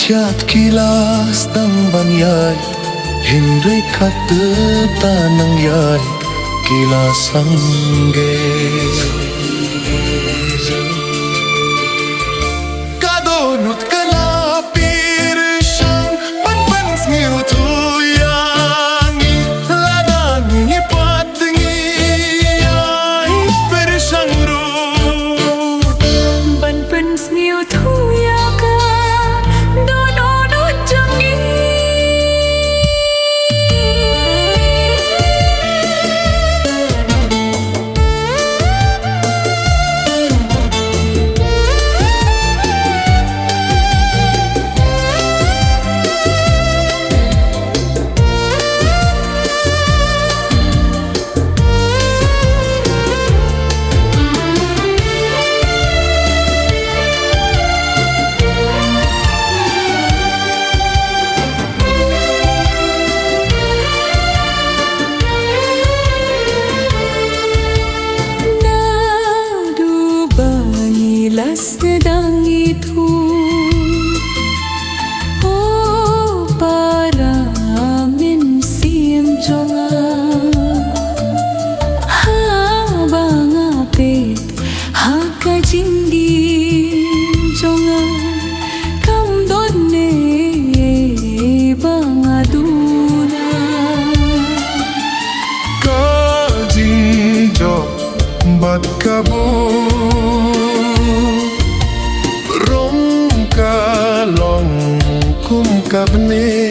Siat kilas ng banyay Hindi katuta ng yay Kilas ang gay Kadonot kalapir siyang Panpans ngiyutuyang Ladang ipat ngiyay Per siyang ru Panpans ngiyutuyang sedang itu oh para minsim jonga habang apit hakajindi jonga kamdonne bangaduna kajinjo bat kabur kalong kum kabne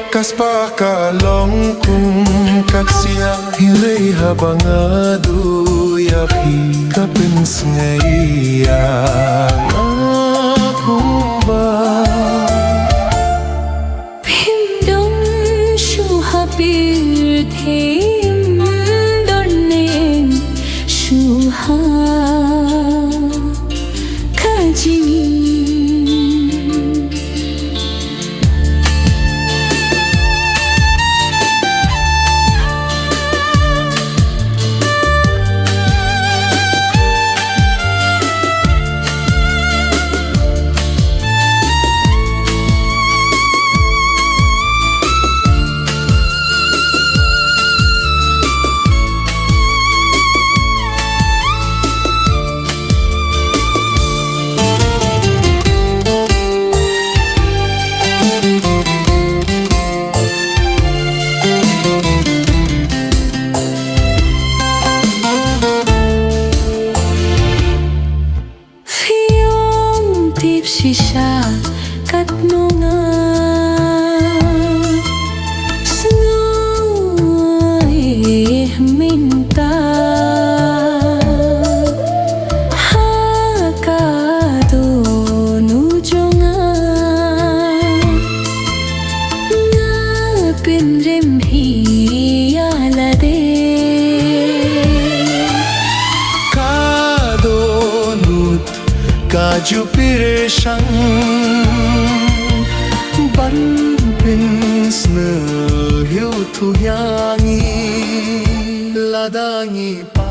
kaspa kalong kum kaksia hirei habang adu yapi kapins ngaya akumba pimdom shu hapir them dorne shu ha Shisha kat nunga Sngai minta Hakado nujonga Ngapin rimhi alade Kadonut kaju pirshang ban pins ne hiu tu yangi ladangi pa